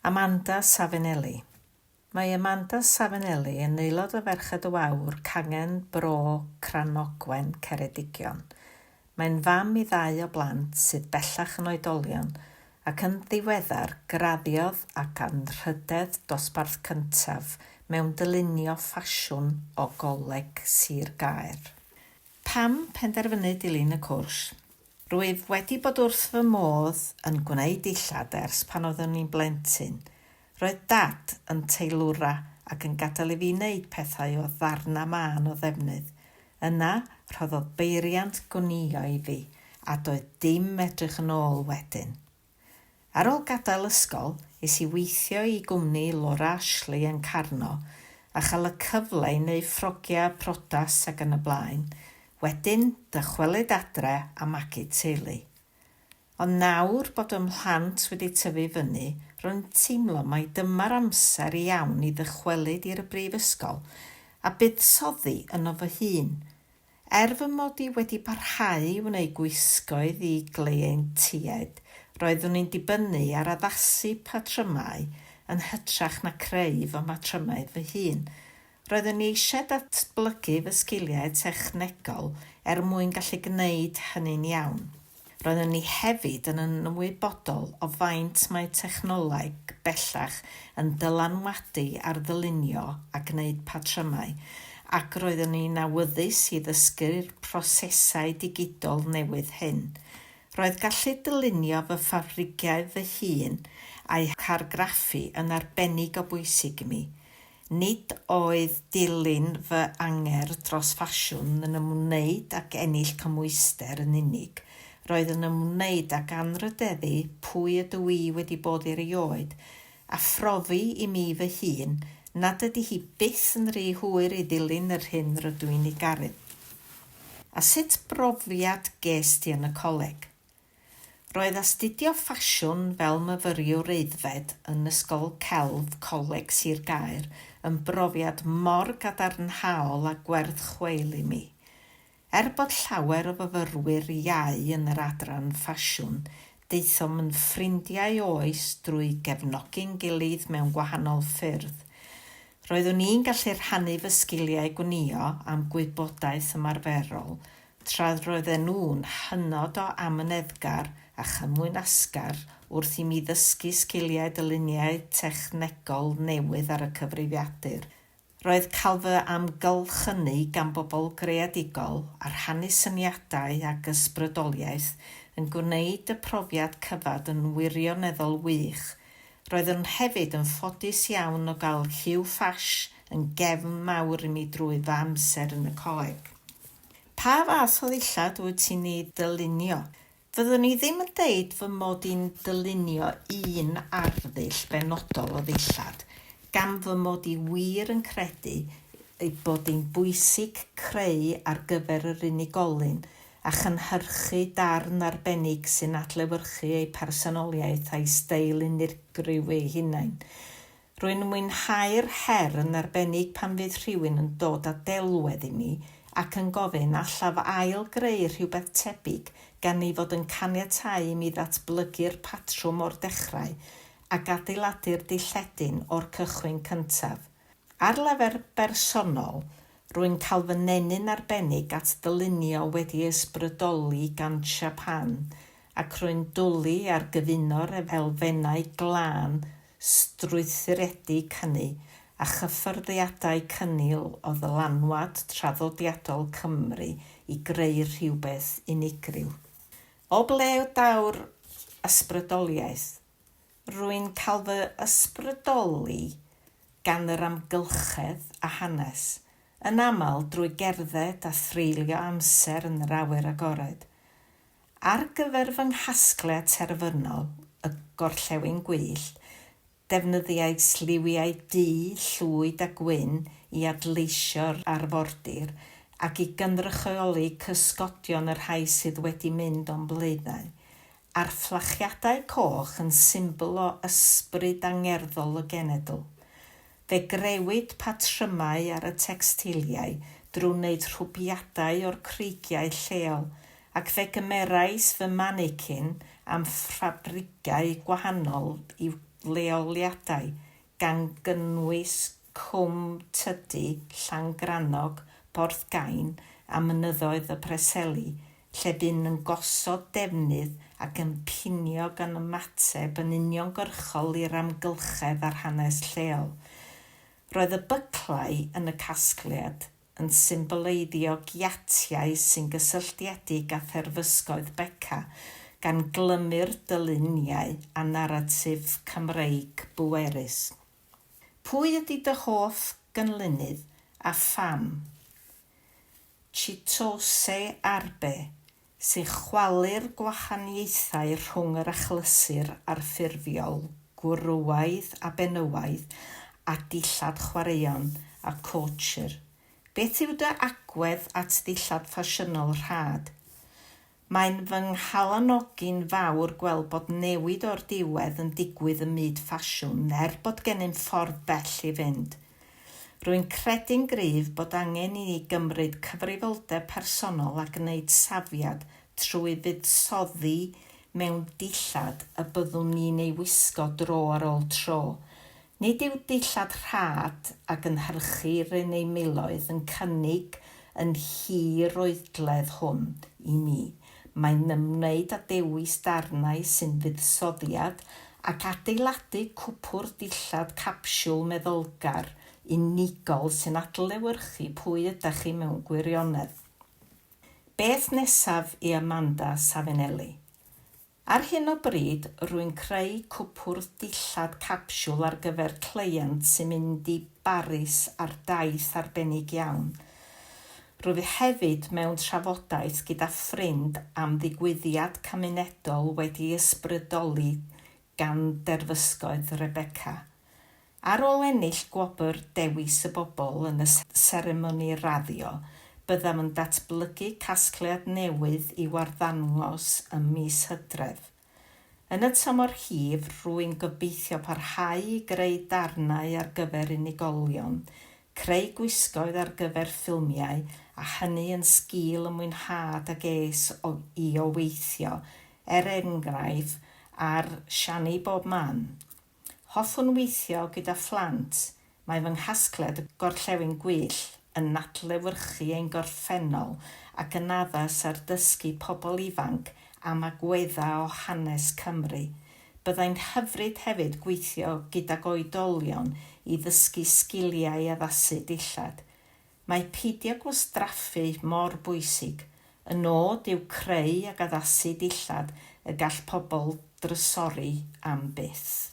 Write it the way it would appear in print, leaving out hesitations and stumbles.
Amanda Savinelli. Mae Amanda Savinelli yn aelod o ferched y Wawr cangen Bro Cranogwen Ceredigion. Mae'n fam i 2 o blant sydd bellach yn oedolion ac yn ddiweddar graddiodd ac anrhydedd dosbarth cyntaf mewn dylunio ffasiwn o goleg Sir Gaer. Pam penderfynu dilyn y cwrs? Rwyf wedi bod wrth fy modd yn gwneud dillad ers pan oeddwn i'n blentyn. Roedd dad yn teilwra ac yn gadael i fi wneud pethau o ddarna mân o ddefnydd. Yna rhoddodd beiriant gwnïo i fi a doedd dim edrych yn ôl wedyn. Ar ôl gadael ysgol, is i weithio i gwmni Laura Ashley yn Carno a chael y cyfle i wneud ffrogiau prodas ac yn y blaen. Wedyn, dychwelyd adre a magu teulu. Ond nawr bod ym mhlant wedi tyfu fyny, rwy'n teimlo mai dyma'r amser iawn i ddychwelyd i'r brifysgol a buddsoddi yno fy hun. Fy mod i wedi parhau i wneud gwisgoedd i gleientiaid, roeddwn i'n dibynnu ar addasu patrymau yn hytrach na creu fy matrymau fy hun. Roeddwn i eisiau datblygu fy sgiliau technegol mwyn gallu gwneud hynny'n iawn. Roeddwn i hefyd yn ymwybodol o faint mae technoleg bellach yn dylanwadu ar ddylunio a gwneud patrymau, ac roeddwn i'n awyddus i ddysgu'r prosesau digidol newydd hyn. Roedd gallu dylunio fy ffafrigiau fy hun a'i hargraffu yn arbennig o bwysig i mi. Nid oedd dilyn fy anger dros ffasiwn yn ymwneud ac ennill cymwyster yn unig. Roedd yn ymwneud ac anrhydeddu pwy ydw i wedi bod erioed a phrofi i mi fy hun nad ydy hi byth yn rhy hwyr i ddilyn yr hyn rydw i'n ei garu. A sut brofiad ges ti yn y coleg? Roedd astudio ffasiwn fel myfyriwr aeddfed yn ysgol celf Coleg Sir Gaer yn brofiad mor gadarnhaol a gwerth chweil i mi. Bod llawer o fyfyrwyr iau yn yr adran ffasiwn, daethom yn ffrindiau oes drwy gefnogi'n gilydd mewn gwahanol ffyrdd. Roeddwn i'n gallu rhannu fy sgiliau gwnïo am gwybodaeth ymarferol, tra roedden nhw'n hynod o amyneddgar a chymwyn asgar wrth i mi ddysgu sgiliau dyluniau technegol newydd ar y cyfrifiadur. Roedd cael fy amgylchynu gan bobl greadigol a rhannu syniadau ac ysbrydoliaeth yn gwneud y profiad cyfad yn wirioneddol wych. Roeddwn hefyd yn ffodus iawn o gael lliw ffas yn gefn mawr i mi drwy fy amser yn y coleg. Pa fath o ddillad wyt ti'n ei dylunio? Fyddwn i ddim yn deud fy mod i'n dylunio un arddull benodol o ddillad, gan fy mod i wir yn credu ei bod hi'n bwysig creu ar gyfer yr unigolyn a chynhyrchu darn arbennig sy'n adlewyrchu ei personoliaeth a'i steil unigryw ei hunain. Rwy'n mwynhau'r her yn arbennig pan fydd rhywun yn dod â delwedd i mi ac yn gofyn allaf ail greu rhywbeth tebyg gan ei fod yn caniatáu i mi ddatblygu'r patrwm o'r dechrau ac adeiladu'r dilledyn o'r cychwyn cyntaf. Ar lefel bersonol, rwy'n cael fy nenyn arbennig at ddylunio wedi ysbrydoli gan Japan ac rwy'n dwlu ar gyfunor elfennau glân strwythuredig hynny a chyffyrddiadau cynnil o ddylanwad traddodiadol Cymru i greu rhywbeth unigryw. O ble daw'r ysbrydoliaeth? Rwy'n cael fy ysbrydoli gan yr amgylchedd a hanes, yn aml drwy gerdded a threulio amser yn yr awyr agored. Ar gyfer fy nghasgliad terfynol, y gorllewin gwyllt, defnyddiau sliwiau du, llwyd a gwyn i adleisio'r arfordir ac i gynrychioli cysgodion yr rhai sydd wedi mynd o'n blaenau. A'r fflachiadau coch yn symbol o ysbryd angerddol y genedl. Fe grewyd patrymau ar y textiliau drwy wneud rhwbiadau o'r creigiau lleol ac fe gymerais fy manicyn am ffabrigau gwahanol i'w leoliadau gan gynnwys Cwm Tydi, Llangrannog, Porthgain a mynyddoedd y Preseli, lle bu'n yn gosod defnydd ac yn pinio gan ymateb yn uniongyrchol i'r amgylchedd a'r hanes lleol. Roedd y byclau yn y casgliad yn symboleiddio giatiau sy'n gysylltiedig â therfysgoedd Beca gan glymu'r dyluniau a naratif Cymreig bwerus. Pwy ydy dy hoff gynlynydd a pham? Chitose Arbe, sy'n chwalu'r gwahaniaethau rhwng yr achlysur a'r ffurfiol, gwrwaidd a benywaidd, a dillad chwaraeon a couture. Beth yw dy agwedd at dillad ffasiynol rhad? Mae'n fy nghalanogi'n fawr gweld bod newid o'r diwedd yn digwydd ym myd ffasiwn, bod gennym ffordd bell i fynd. Rwy'n credu'n gryf bod angen i ni gymryd cyfrifoldeb personol a gwneud safiad trwy fuddsoddi mewn dillad y byddwn ni'n ei wisgo dro ar ôl tro. Nid yw dillad rhad ac yn hyrchu'r un ei miloedd yn cynnig yn hir oedledd hwn i mi. Mae'n ymwneud â dewis darnau sy'n fuddsoddiad ac adeiladu cwpwr dillad capsiwl meddylgar unigol sy'n adlewyrchu pwy ydych chi mewn gwirionedd. Beth nesaf i Amanda Savinelli? Ar hyn o bryd, rwy'n creu cwpwr dillad capsiwl ar gyfer cleiant sy'n mynd i Baris ar daith arbennig iawn. Rwyf hefyd mewn trafodaeth gyda ffrind am ddigwyddiad cymunedol wedi ysbrydoli gan derfysgoedd Rebecca. Ar ôl ennill gwobr dewis y bobl yn y seremoni raddio, byddam yn datblygu casgliad newydd i warddangos ym mis Hydref. Yn y tymor hir, rwy'n gobeithio parhau i greu darnau ar gyfer unigolion, creu gwisgoedd ar gyfer ffilmiau a hynny yn sgil y mwynhad ag i o weithio, enghraifft ar siani bob man. Hoffwn weithio gyda phlant, mae fy nghasgliad y gorllewin gwyllt yn adlewyrchu ein gorffennol ac yn addas ar dysgu pobl ifanc am agweddau o hanes Cymru. Byddai'n hyfryd hefyd gweithio gydag oedolion i ddysgu sgiliau addasu dillad. Mae peidio gwastraffu mor bwysig. Y nod yw creu ac addasu dillad y gall pobl drysori am byth.